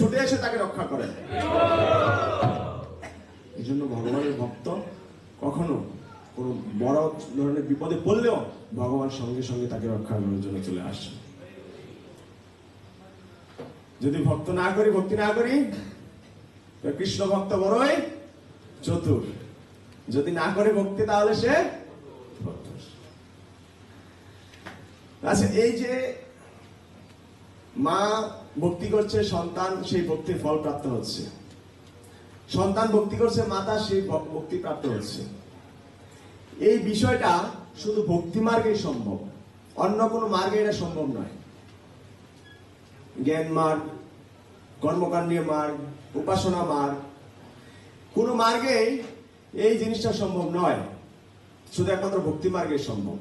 ছুটে এসে তাকে রক্ষা করেন। এই জন্য ভগবানের ভক্ত কখনো কোনো বড় ধরনের বিপদে পড়লেও ভগবান সঙ্গে সঙ্গে তাকে রক্ষা করার জন্য চলে আসে। যদি ভক্তি না করি কৃষ্ণ ভক্ত বড়ই চতুর, যদি না করে ভক্তি তাহলে সে ভক্ত। আচ্ছা, এই যে মা ভক্তি করছে, সন্তান সেই ভক্তির ফল প্রাপ্ত হচ্ছে, সন্তান ভক্তি করছে, মাতা সেই ভক্তি প্রাপ্ত হচ্ছে। এই বিষয়টা শুধু ভক্তি মার্গেই সম্ভব, অন্য কোনো মার্গে এটা সম্ভব নয়। জ্ঞান মার্গ, কর্মকাণ্ডীয় মার্গ, উপাসনা মার্গ, কোন মার্গেই এই জিনিসটা সম্ভব নয়, শুধু একমাত্র ভক্তি মার্গে সম্ভব।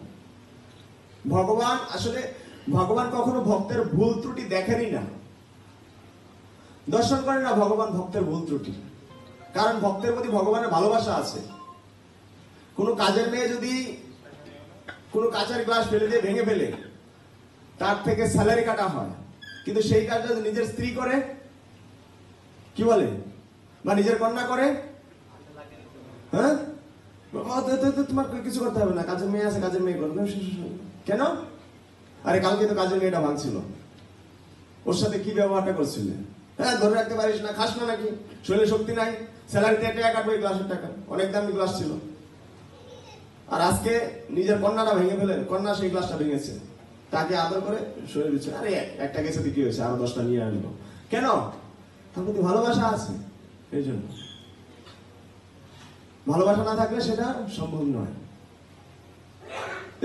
ভগবান কখনো ভক্তের ভুল ত্রুটি দেখেনই না, দর্শন করেন না ভগবান ভক্তের ভুল ত্রুটি। কারণ ভক্তের প্রতি ভগবানের ভালোবাসা আছে। কোনো কাজের মেয়ে যদি কোনো কাঁচের গ্লাস ফেলে দিয়ে ভেঙে ফেলে, তার থেকে স্যালারি কাটা হয়, কিন্তু সেই কাজটা যদি নিজের স্ত্রী করে, কি বলে, বা নিজের কন্যা করে, হ্যাঁ, তোমার কিছু করতে হবে না, কাজের মেয়ে আছে, কাজের মেয়ে করবে। কেন? আরে কালকে তো কাজের মেয়েটা ভাঙছিল, ওর সাথে কি ব্যবহারটা করছিলে? হ্যাঁ, ধরে রাখতে পারিস না, খাস না নাকি, শরীরে শক্তি নাই, স্যালারিতে টাকা কাটবে, গ্লাসের টাকা, অনেক দামি গ্লাস ছিল। আর আজকে নিজের কন্যাটা ভেঙে ফেলে, কন্যা সেই গ্লাসটা ভেঙেছে, তাকে আদর করে শরীর দিচ্ছে, আরে একটা গেছে কি হয়েছে, আরো 10টা নিয়ে আসবো। কেন? তার প্রতি ভালোবাসা আছে। এই জন্য ভালোবাসা না থাকলে সেটা সম্ভব নয়।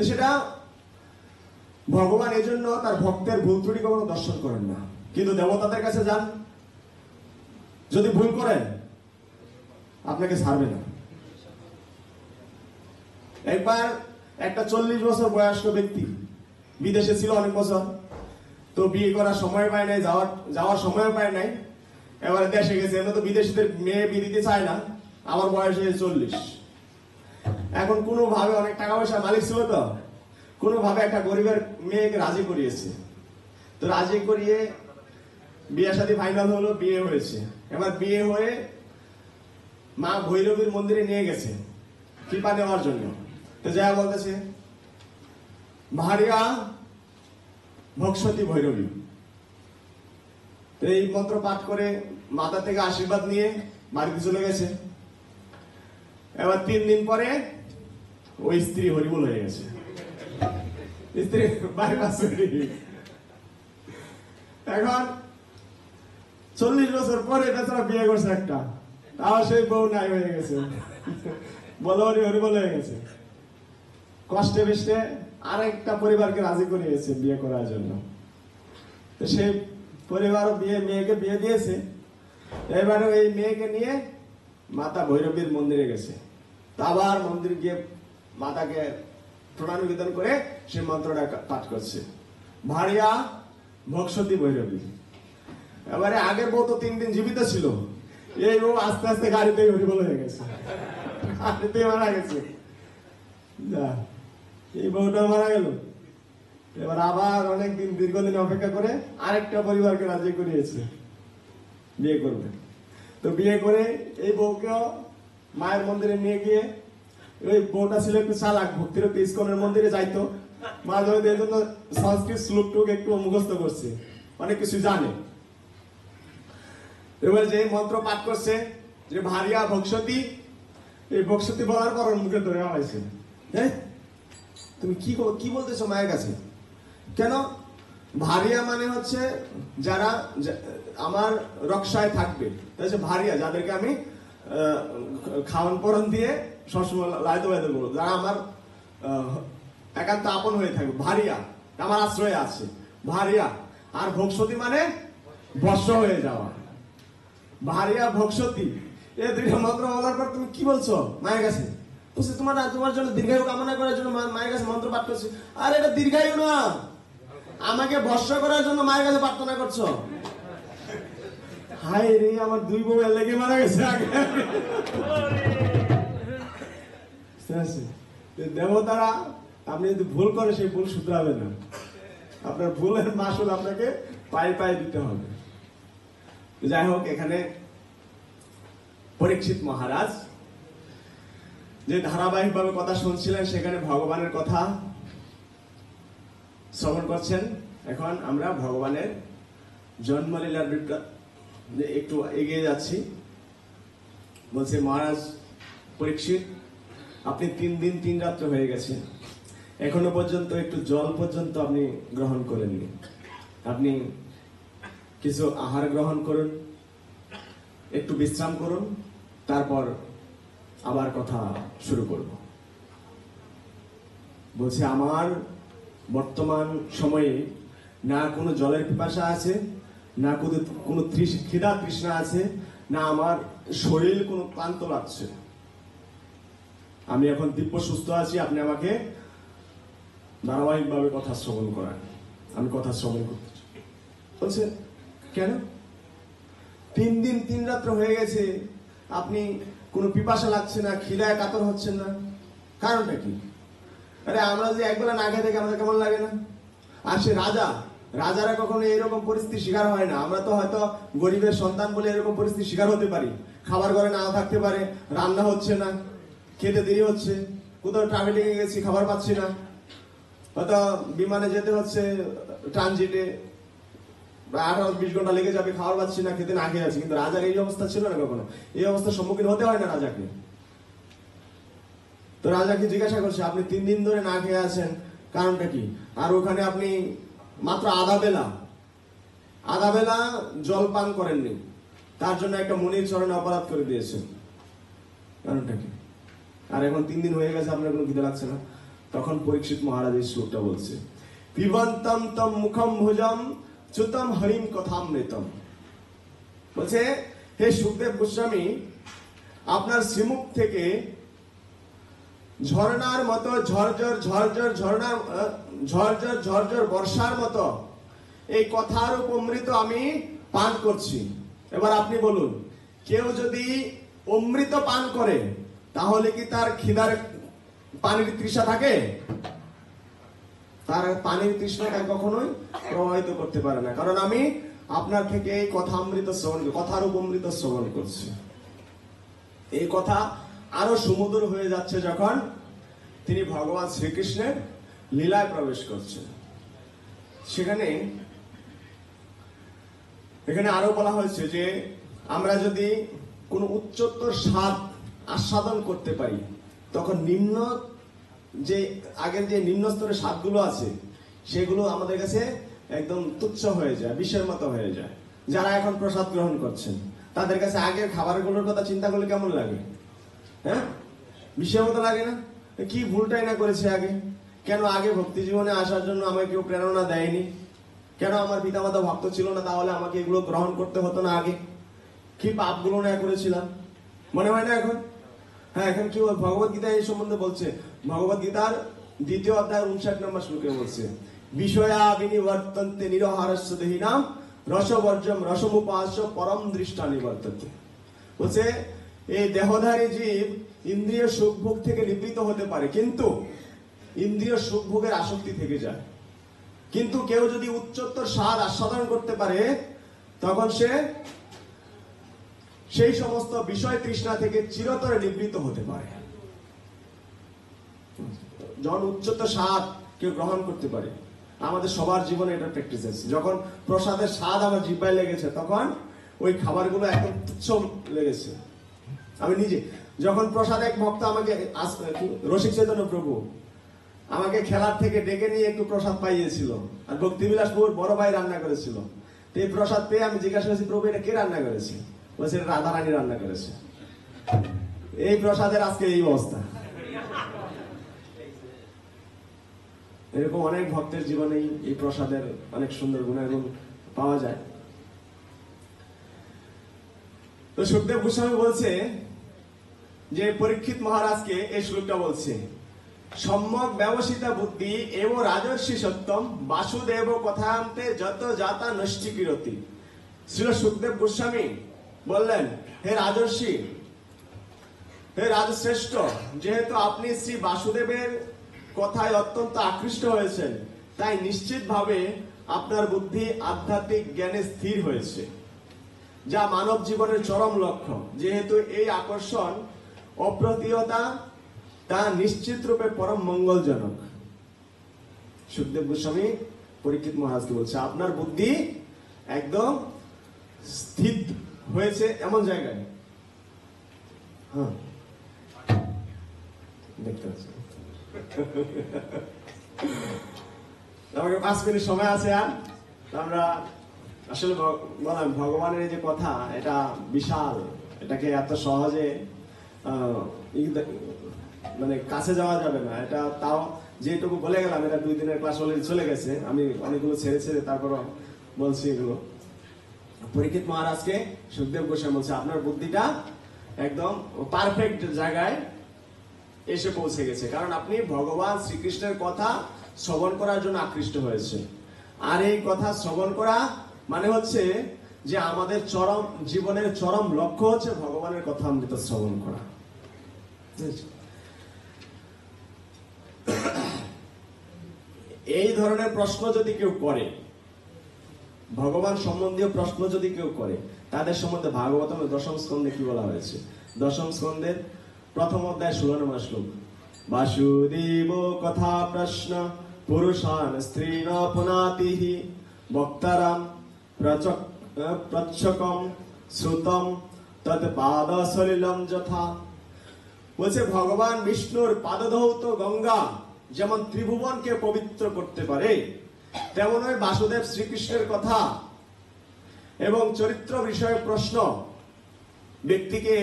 সেটা ভগবান এই জন্য তার ভক্তের ভুল ত্রুটি কখনো দর্শন করেন না। কিন্তু দেবতাদের কাছে যান, যদি ভুল করেন আপনাকে ছাড়বে না। একবার একটা 40 বছর বয়স্ক ব্যক্তি বিদেশে ছিল অনেক বছর, তো বিয়ে করার সময় পায় নাই, যাওয়ার সময় পায় নাই, এবারে দেশে গেছে। এমন তো বিদেশিদের মেয়ে বিয়ে দিতে চায় না, আমার বয়স হয়েছে 40। এখন কোনোভাবে, অনেক টাকা পয়সার মালিক ছিল তো, কোনোভাবে একটা গরিবের মেয়েকে রাজি করিয়েছে। তো রাজি করিয়ে বিয়ে শাদী ফাইনাল হলো, বিয়ে হয়েছে। এবার বিয়ে হয়ে মা ভৈরবীর মন্দিরে নিয়ে গেছে কৃপা নেওয়ার জন্য। তো যা বলতেছে, ভারিয়া ভক্ষতী ভৈরবী। তো এই মন্ত্র পাঠ করে মাতা থেকে আশীর্বাদ নিয়ে বাড়িতে চলে গেছে। এবার 3 দিন পরে ওই স্ত্রী হরিবোল হয়ে গেছে, স্ত্রী বাইপাস। এখন 40 বছর পরে বেচারা বিয়ে করছে একটা, তাও সেই বউ নাই হয়ে গেছে, বলো হরিবোল হয়ে গেছে। কষ্টে বেষ্টে আরেকটা পরিবারকে রাজি করিয়েছে বিয়ে করার জন্য। তো সেই পরিবারও মেয়েকে বিয়ে দিয়েছে। এবারে এই মেয়েকে নিয়ে মাতা ভৈরবীর মন্দিরে গেছে। আবার মন্দির গিয়ে মাতাকে প্রণাম নিবেদন করে সেই মন্ত্রটা পাঠ করছে, ভারিয়া ভক্ষতী ভৈরবী। এবারে আগের বউ তো 3 দিন জীবিত ছিল, এই বউ আস্তে আস্তে গাড়িতে হরিবোল হয়ে গেছে, গাড়িতে মারা গেছে। এই বউটা মারা গেল। এবার আবার অনেকদিন, দীর্ঘদিন অপেক্ষা করে আরেকটা পরিবারকে রাজি করিয়েছে বিয়ে করবে। তো বিয়ে করে এই বউকেও মায়ের মন্দিরে নিয়ে গিয়ে, ওই বউটা ছিল একটু চালাক, ভক্তির ইস্কনের মন্দিরে যাইতো, মা জয়দের এই জন্য সংস্কৃত শ্লোক টুক একটু মুখস্থ করছে, অনেক কিছু জানে। এবার যে মন্ত্র পাঠ করছে যে ভারিয়া ভক্ষতী, এই ভক্ষতী বলার পর মুখে ধরে হয়েছে, হ্যাঁ তুমি কি বলতেছো মায়ের কাছে? কেন? ভারিয়া মানে হচ্ছে যারা আমার রক্ষায় থাকবে, ভারিয়া যাদেরকে আমি খাওয়ান পরন দিয়ে সবসময় লাইতে বাইতে বলবো, যারা আমার একান্ত আপন হয়ে থাকবে, ভারিয়া আমার আশ্রয়ে আছে, ভারিয়া। আর ভক্ষতী মানে বর্ষ হয়ে যাওয়া, ভারিয়া ভক্ষতী। এই 2টা মন্ত্র বলার পর তুমি কি বলছো মায়ের কাছে? বলছে তোমার জন্য দীর্ঘায়ু কামনা করার জন্য মায়ের কাছে মন্ত্র পাঠ করছি। আর এটা দীর্ঘায়ু না, আমাকে বর্ষা করার জন্য মায়ের কাছে প্রার্থনা করছো। হায় রে, আমার 2 বউ লেগে মারা গেছে আগে। দেবতারা, আপনি যদি ভুল করে সেই ভুল শুধরাবে না, আপনার ভুলের মাসুল আপনাকে পায়ে পায়ে দিতে হবে। যাই হোক, এখানে পরীক্ষিত মহারাজ যে ধারাবাহিকভাবে কথা শুনছিলেন, সেখানে ভগবানের কথা শ্রবণ করছেন। এখন আমরা ভগবানের জন্মলীলার একটু এগিয়ে যাচ্ছি। বলছে, মহারাজ পরীক্ষিত, আপনি 3 দিন 3 রাত্র হয়ে গেছে, এখনো পর্যন্ত একটু জল পর্যন্ত আপনি গ্রহণ করেননি। আপনি কিছু আহার গ্রহণ করুন, একটু বিশ্রাম করুন, তারপর আবার কথা শুরু করব। বলছে, আমার বর্তমান সময়ে না কোনো জলের পিপাসা আছে, না কোনো খিদা তৃষ্ণা আছে, না আমার শরীর কোনো ক্লান্ত লাগছে। আমি এখন দিব্য সুস্থ আছি, আপনি আমাকে ধারাবাহিকভাবে কথা শ্রবণ করান, আমি কথা শ্রবণ করতে চাই। বলছে, কেন? 3 দিন 3 রাত্র হয়ে গেছে, আপনি কোনো পিপাসা লাগছে না, খিদায় কাতর হচ্ছেন না, কারণটা কি? আরে আমরা যে একবেলা না খেয়ে থাকি, আমাদের কেমন লাগে না? আর সে রাজারা কখনো এরকম পরিস্থিতির শিকার হয় না। আমরা তো হয়তো গরিবের সন্তান বলে এরকম পরিস্থিতির শিকার হতে পারি। খাবার ঘরে নাও থাকতে পারে, রান্না হচ্ছে না, খেতে দেরি হচ্ছে, কোথাও ট্রাভেলিং এ গেছি, খাবার পাচ্ছি না, হয়তো বিমানে যেতে হচ্ছে ট্রানজিটে, 18-20 ঘন্টা লেগে যাবে, খাবার পাচ্ছি না, খেতে না খেয়ে আছি। কিন্তু রাজার এই অবস্থা ছিল না কখনো। এই অবস্থার সম্মুখীন হতে হয় না রাজাকে। তো রাজাকে জিজ্ঞাসা করছে, আপনি 3 দিন ধরে না খেয়ে আছেন, কারণটা কি? আর ওখানে আপনি মাত্র আধা বেলা জল পান করেননি, তার জন্য একটা মুনির চরণে অপরাধ করে দিয়েছেন, কারণটা কি? আর এখন 3 দিন হয়ে গেছে, আপনার কোনো খিদে লাগছে না। তখন পরীক্ষিত মহারাজ এই শ্লোকটা বলছে, পিবন্তম তম মুখম ভুজম চ্যুতম হরিম কথামৃতম। বলছে, হে সুখদেব গোস্বামী, আপনার শ্রীমুখ থেকে ঝর্ণার মতো ঝরঝর বর্ষার মতো এই কথার অমৃত আমি পান করছি। এবার আপনি বলুন, কেউ যদি অমৃত পান করে তাহলে কি তার খিদার পানির তৃষা থাকে? তার পানির তৃষ্ণাটা কখনোই প্রভাবিত করতে পারে না, কারণ আমি আপনার থেকে এই কথার অমৃত শ্রবণ করছি। এই কথা আরো সুমধুর হয়ে যাচ্ছে যখন তিনি ভগবান শ্রীকৃষ্ণের লীলায় প্রবেশ করছেন। এখানে আরো বলা হয়েছে যে আমরা যদি কোনো উচ্চতর স্বাদ আস্বাদন করতে পারি, তখন আগের যে নিম্ন স্তরের স্বাদগুলো আছে সেগুলো আমাদের কাছে একদম তুচ্ছ হয়ে যায়, বিষের মতো হয়ে যায়। যারা এখন প্রসাদ গ্রহণ করছেন তাদের কাছে আগের খাবারগুলোর কথা চিন্তা করলে কেমন লাগে? হ্যাঁ, বিষের মতো লাগে না? কি ভুলটাই না করেছে আগে? কেন আগে ভক্তি জীবনে আসার জন্য আমাকে কেউ প্রেরণা দেয়নি? কেন আমার পিতামাতা ভক্ত ছিল না? তাহলে আমাকে এগুলো গ্রহণ করতে হতো না আগে? কি পাপগুলো না করেছিলাম, মনে হয় না এখন? হ্যাঁ, এখন কি ভগবত গীতা এই সম্বন্ধে বলছে। ভগবত গীতার 2য় অধ্যায় 59 নম্বর শ্লোকে বলছে, বিষয়া বিনিবর্তন্তে নিরহারস্য দেহিনাম রসবর্জম রসমুপাস্য পরম দৃষ্টা নিবর্ততে। বলছে, এই দেহধারী জীব ইন্দ্রিয় সুখভোগ থেকে নিবৃত্ত হতে পারে, কিন্তু ইন্দ্রিয় সুখভোগের আসক্তি থেকে যায়। কিন্তু কেউ যদি উচ্চতর স্বাদ আস্বাদন করতে পারে, তখন সে সেই সমস্ত বিষয় তৃষ্ণা থেকে চিরতরে নিবৃত্ত হতে পারে। যখন উচ্চতর স্বাদ কেউ গ্রহণ করতে পারে, আমাদের সবার জীবনে এটা প্র্যাকটিস আছে। যখন প্রসাদের স্বাদ আমার জিহ্বায় লেগেছে, তখন ওই খাবারগুলো একদম তুচ্ছ লেগেছে। আমি নিজে যখন প্রসাদ, এক ভক্ত আমাকে, রসিক চৈতন্য প্রভু আমাকে খেলার থেকে ডেকে নিয়ে একটু প্রসাদ পাইয়েছিল, আর ভক্তিবিলাস প্রভুর বড় ভাই রান্না করেছিল। তো এই প্রসাদ পেয়ে আমি জিজ্ঞাসা করেছি, প্রভু এটা কে রান্না করেছে? বলছে, রাধা রানী রান্না করেছে। এই প্রসাদের আজকে এই অবস্থা। এরকম অনেক ভক্তের জীবনেই এই প্রসাদের অনেক সুন্দর গুণাগুণ পাওয়া যায়। তো সুখদেব গোস্বামী বলছে যে পরীক্ষিত মহারাজকে এই শ্লোকটা বলছে, সম্যক ব্যবসিতা বুদ্ধি এব রাজর্ষি সত্যম বাসুদেব কথান্তে যত যাতা নষ্টি কিরতি। শ্রী সুখদেব গোস্বামী বললেন, হে রাজর্ষি, হে রাজশ্রেষ্ঠ, যেহেতু আপনি শ্রী বাসুদেবের কথায় অত্যন্ত আকৃষ্ট হয়েছেন, তাই নিশ্চিতভাবে আপনার বুদ্ধি আধ্যাত্মিক জ্ঞানে স্থির হয়েছে। যা মানব জীবনের চরম লক্ষ্য। যেহেতু এই আকর্ষণ অপ্রতিহতা, তা নিশ্চিত রূপে পরম মঙ্গলজনক। সুখদেব গোস্বামী পরীক্ষিত মহারাজকে বলছে, আপনার বুদ্ধি একদম স্থির হয়েছে এমন জায়গায়। হ্যাঁ, দেখতে পাচ্ছি। আমাকে 5 মিনিট সময় আছে। আর আমরা আসলে বললাম ভগবানের এই যে কথা, এটা বিশাল, এটাকে এত সহজে মানে কাছে যাওয়া যাবে না। এটা তাও যেটুকু বলে গেলাম, এটা 2 দিনের ক্লাস অলরেডি চলে গেছে, আমি অনেকগুলো ছেড়ে তারপর বলছি এগুলো। পরীক্ষিত মহারাজকে সুখদেব গোস্বামী বলছে, আপনার বুদ্ধিটা একদম পারফেক্ট জায়গায় এসে পৌঁছে গেছে, কারণ আপনি ভগবান শ্রীকৃষ্ণের কথা শ্রবণ করার জন্য আকৃষ্ট হয়েছে। আর এই কথা শ্রবণ করা মানে হচ্ছে যে আমাদের চরম জীবনের চরম লক্ষ্য হচ্ছে ভগবানের কথা অমৃত শ্রবণ করা। এই ধরনের প্রশ্ন যদি কেউ করে, ভগবান সম্বন্ধীয় প্রশ্ন যদি কেউ করে, তাদের সম্বন্ধে ভাগবতমের 10ম স্কন্ধে কি বলা হয়েছে? 10ম স্কন্ধের 1ম অধ্যায় 16 নম্বর শ্লোক, বাসুদেব কথা প্রশ্ন পুরুষান স্ত্রীণ পুনাতিহি বক্তারাম প্রচ্ছকম শ্রুতম তৎ পাদ সলিলম যথা। বলছে ভগবান বিষ্ণুর পাদধৌত গঙ্গা যেমন ত্রিভুবনকে পবিত্র করতে পারে, তেমন ওই বাসুদেব শ্রীকৃষ্ণের কথা এবং চরিত্র বিষয়ে প্রশ্ন ব্যক্তিকে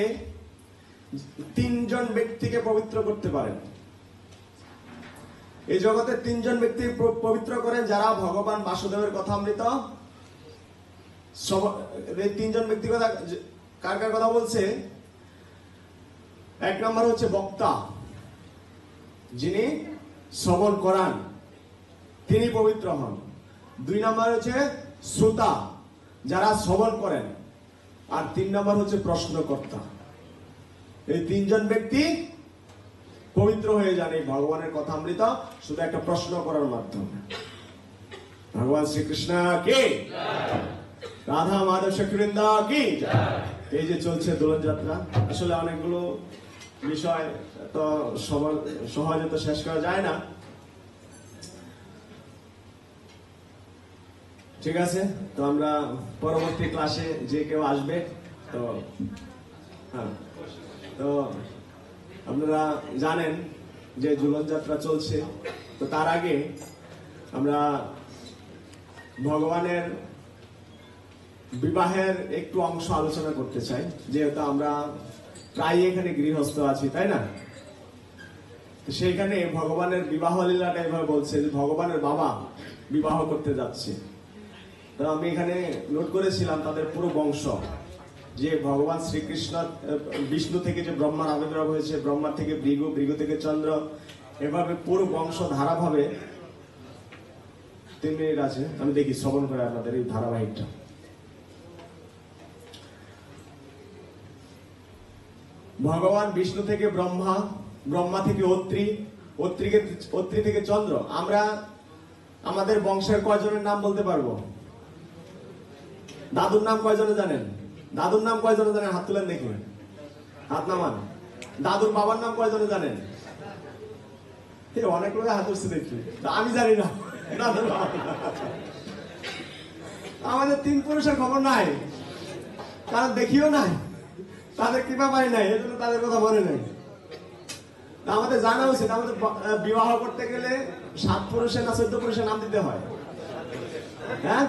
3 জন ব্যক্তিকে পবিত্র করতে পারেন। এই জগতে 3 জন ব্যক্তি পবিত্র করেন যারা ভগবান বাসুদেবের কথা অমৃত। এই 3 জন ব্যক্তি কথা কার কার কথা বলছে? 1 নম্বর হচ্ছে বক্তা, যিনি শ্রবণ করান, তিনি পবিত্র হন। 2 নম্বর হচ্ছে শ্রোতা, যারা শ্রবণ করেন। আর 3 নম্বর হচ্ছে প্রশ্নকর্তা। এই 3 জন ব্যক্তি পবিত্র হয়ে যান এই ভগবানের কথা অমৃত শুধু একটা প্রশ্ন করার মাধ্যমে। ভগবান শ্রীকৃষ্ণ কি, রাধা মাধব সখীবৃন্দ কি। এই যে চলছে দোলন যাত্রা, আসলে অনেকগুলো বিষয় তো সহজে তো শেষ করা যায় না। ঠিক আছে, তো আমরা পরবর্তী ক্লাসে যে কেউ আসবে, তো হ্যাঁ, তো আপনারা জানেন যে ঝুলন যাত্রা চলছে। তো তার আগে আমরা ভগবানের বিবাহের একটু অংশ আলোচনা করতে চাই, যেহেতু আমরা প্রায় এখানে গৃহস্থ আছি, তাই না? সেইখানে ভগবানের বিবাহ লীলাটা এভাবে বলছে যে ভগবানের বাবা বিবাহ করতে যাচ্ছে। তো আমি এখানে নোট করেছিলাম তাদের পুরো বংশ, যে ভগবান শ্রীকৃষ্ণ বিষ্ণু থেকে যে ব্রহ্মার আবির্ভাব হয়েছে, ব্রহ্মা থেকে ভৃগু, ভৃগু থেকে চন্দ্র, এভাবে পুরো বংশ ধারাভাবে 3 মিনিট আছে, আমি দেখি শ্রবণ করে আপনাদের এই ধারাবাহিকটা। ভগবান বিষ্ণু থেকে ব্রহ্মা, ব্রহ্মা থেকে অত্রি, অত্রি থেকে চন্দ্র। আমরা আমাদের বংশের কয়জনের নাম বলতে পারবো? দাদুর নাম কয়জনে জানেন? দাদুর নাম কয়জনে জানেন? হাত তুলেন দেখি, হাত নামান। দাদুর বাবার নাম কয়জনে জানেন? অনেক লোক হাত উঠছে দেখি, আমি জানি না। দাদুর বাবা, আমাদের 3 পুরুষের খবর নাই, কারণ দেখিও নাই, তাদের কৃপা পাই নাই, এজন্য তাদের কথা মনে নেই। আমাদের জানা উচিত, আমাদের বিবাহ করতে গেলে 7 পুরুষের না 14 পুরুষের নাম দিতে হয়। হ্যাঁ,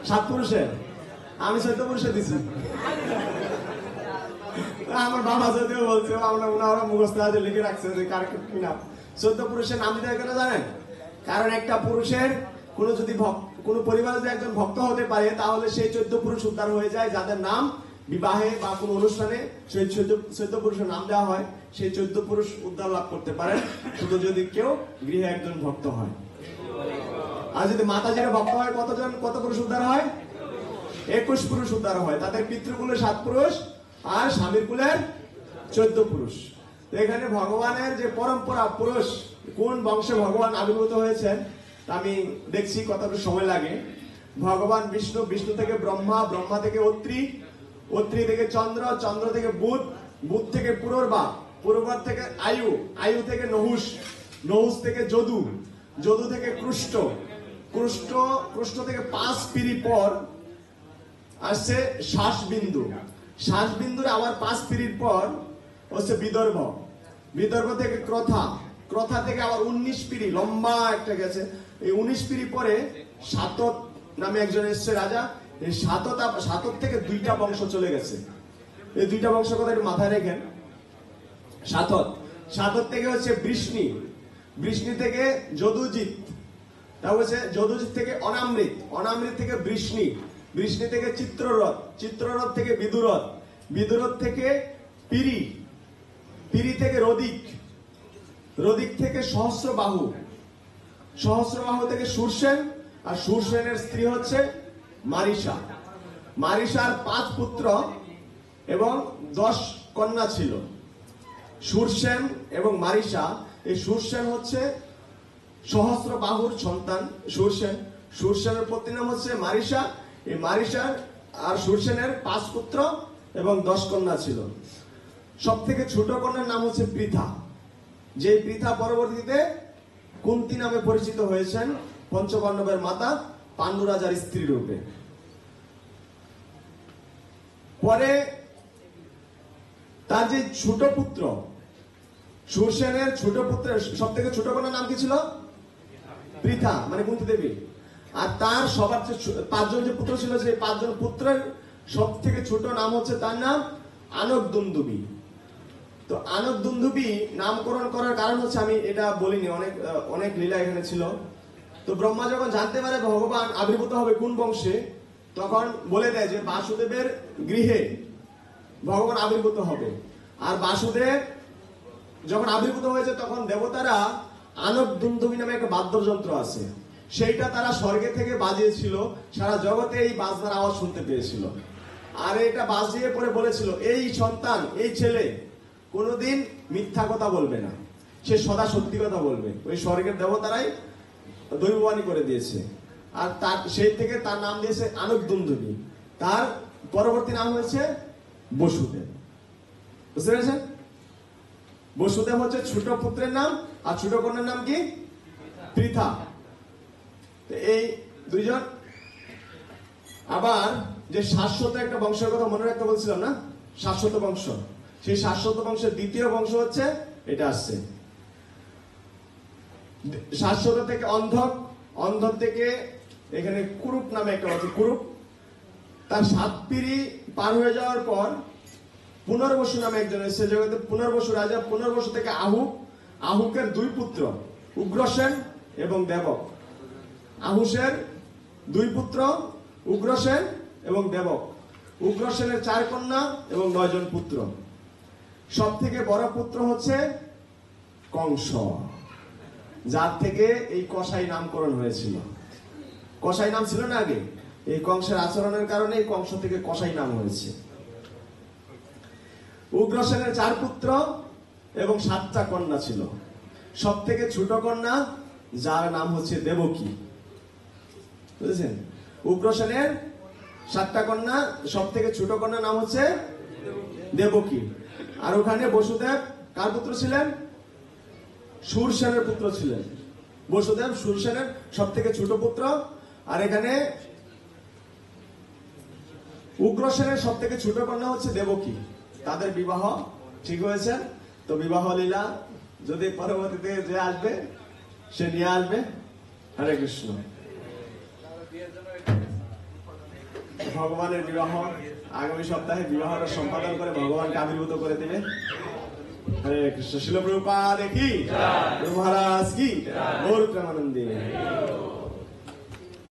7 পুরুষের, আমি 14 পুরুষের দিছি। আমার বাবা যদিও বলছে, ওরা মুখস্থ আছে, লিখে রাখছে যে কার কি নাম। 14 পুরুষের নাম দিতে হয় কেন জানেন? কারণ একটা পুরুষের কোন পরিবারে যদি একজন ভক্ত হতে পারে, তাহলে সেই 14 পুরুষ উদ্ধার হয়ে যায়, যাদের নাম বিবাহে বা কোন অনুষ্ঠানে সেই 14 পুরুষের নাম দেওয়া হয়। সেই 14 পুরুষ উদ্ধার লাভ করতে পারে শুধু যদি কেউ গৃহে একজন ভক্ত হয়। আর যদি মাতাজিরা ভক্ত হয়, কত পুরুষ উদ্ধার হয়? 21 পুরুষ উদ্ধার হয়। তাদের পিতৃকুলে 7 পুরুষ আর স্বামীর কুলের 14 পুরুষ। এখানে ভগবানের যে পরম্পরা, পুরুষ কোন বংশে ভগবান আবির্ভূত হয়েছেন আমি দেখছি, কতটা সময় লাগে। ভগবান বিষ্ণু, বিষ্ণু থেকে ব্রহ্মা, ব্রহ্মা থেকে অত্রি, অত্রি থেকে চন্দ্র, চন্দ্র থেকে বুধ, বুধ থেকে পুরুরবা, পুরুরবার থেকে আয়ু, আয়ু থেকে নহুষ, নহুষ থেকে যদু, যদু থেকে কৃষ্ট, কৃষ্ট, কৃষ্ট থেকে 5 পিঁড়ি পর আসছে শ্বাসবিন্দু, শ্বাসবিন্দুর আবার 5 পিঁড়ির পর হচ্ছে বিদর্ভ, বিদর্ভ থেকে ক্রথা, ক্রথা থেকে আবার 19 পিঁড়ি লম্বা একটা গেছে। এই 19 পিঁড়ি পরে সাতত নামে একজন এসছে রাজা। এই সাতত, সাতত থেকে 2টা বংশ চলে গেছে। এই 2টা বংশ কথা একটু মাথায় রেখেন। সাতত, সাতত থেকে হচ্ছে বৃষ্ণি, বৃষ্ণি থেকে যদুজিৎ, তারপর হচ্ছে যদুজিৎ থেকে অনামৃত, অনামৃত থেকে বৃষ্ণি, বৃষ্ণি থেকে চিত্ররথ, চিত্ররথ থেকে বিদুরথ, বিদুরথ থেকে পিরি, পিরি থেকে রদিক, রদিক থেকে সহস্রবাহু, সহস্রবাহু থেকে সুরসেন, আর সুরসেনের স্ত্রী হচ্ছে মারিসা। মারিসার 5 পুত্র এবং 10 কন্যা ছিল। সুরসেন এবং মারিসা, এই সুরসেন হচ্ছে সহস্রবাহুর সন্তান। সুরসেন, সুরসেনের পত্নী নাম হচ্ছে মারিসা। এই মারিসার আর সুরসেনের 5 পুত্র এবং 10 কন্যা ছিল। সব থেকে ছোট কন্যার নাম হচ্ছে পৃথা, যে পৃথা পরবর্তীতে কুন্তী নামে পরিচিত হয়েছেন, পঞ্চপাণ্ডবের মাতা, পাণ্ডু রাজার স্ত্রী রূপে। পরে তার যে ছোট পুত্র, সুরসেনের ছোট পুত্রের সব থেকে ছোট কন্যার নাম কি ছিল? পৃথা, মানে কুন্তী দেবী। আর তার সবার 5 জন যে পুত্র ছিল, সেই 5 জন পুত্রের সব থেকে ছোট নাম হচ্ছে, তার নাম আনকদুন্দুবি। তো আনকদুন্দুবি নামকরণ করার কারণ হচ্ছে, আমি এটা বলিনি, অনেক অনেক লীলা এখানে ছিল। তো ব্রহ্মা যখন জানতে পারে ভগবান আবির্ভূত হবে কোন বংশে, তখন বলে দেয় যে বাসুদেবের গৃহে ভগবান আবির্ভূত হবে। আর বাসুদেব যখন আবির্ভূত হয়েছে, তখন দেবতারা আনকদুন্দুবি নামে একটা বাদ্যযন্ত্র আছে, সেইটা তারা স্বর্গে থেকে বাজিয়েছিল, সারা জগতে এই বাজনার আওয়াজ শুনতে পেয়েছিল। আর এটা বাজিয়ে পরে বলেছিল, এই সন্তান, এই ছেলে কোনোদিন মিথ্যা কথা বলবে না, সে সদা সত্যি কথা বলবে। ওই স্বর্গের দেবতারাই দৈববাণী করে দিয়েছে। আর তার সেই থেকে তার নাম দিয়েছে আনকদুন্দুবি। তার পরবর্তী নাম হয়েছে বসুদেব। বুঝতে পেরেছেন? বসুদেব হচ্ছে ছোট পুত্রের নাম, আর ছোট কন্যার নাম কি? পৃথা। এই 2 জন। আবার যে শাশ্বত একটা বংশের কথা মনে রাখতে বলছিলাম না, শাশ্বত বংশ, সেই শাশ্বত বংশের 2য় বংশ হচ্ছে এটা আসছে। শাশ্বত থেকে অন্ধক, অন্ধক থেকে এখানে কুরুপ নামে একটা আছে, কুরুপ। তার 7 পিঁড়ি পার হয়ে যাওয়ার পর পুনর্বসু নামে একজন এসেছে জগতে, পুনর্বসু রাজা। পুনর্বসু থেকে আহুক, আহুকের 2 পুত্র, উগ্রসেন এবং দেবক। আহুসের 2 পুত্র, উগ্রসেন এবং দেবক। উগ্রসেনের 4 কন্যা এবং 9 জন পুত্র। সব থেকে বড় পুত্র হচ্ছে কংস, যার থেকে এই কসাই নামকরণ হয়েছিল। কসাই নাম ছিল না আগে, এই কংসের আচরণের কারণে এই কংস থেকে কসাই নাম হয়েছে। উগ্রসেনের 4 পুত্র এবং 7টা কন্যা ছিল। সব থেকে ছোট কন্যা, যার নাম হচ্ছে দেবকী। বুঝেছেন? উগ্রসেনের 7টা কন্যা, সব থেকে ছোট কন্যার নাম হচ্ছে দেবকী। আর ওখানে বসুদেব কার পুত্র ছিলেন? সুরসেনের পুত্র ছিলেন। বসুদেব সুরসেনের সব থেকে ছোট পুত্র। আর এখানে উগ্রসেনের সব থেকে ছোট কন্যা হচ্ছে দেবকী। তাদের বিবাহ ঠিক হয়েছে। তো বিবাহ লীলা যদি পরবর্তীতে যে আসবে সে নিয়ে আসবে। হরে কৃষ্ণ। ভগবানের বিবাহ আগামী সপ্তাহে বিবাহটা সম্পাদন করে ভগবানকে আবির্ভূত করে দেবে। হরে কৃষ্ণ। শিল প্রভুপাদ কি, প্রভু মহারাজ কি, গৌর প্রেমানন্দে।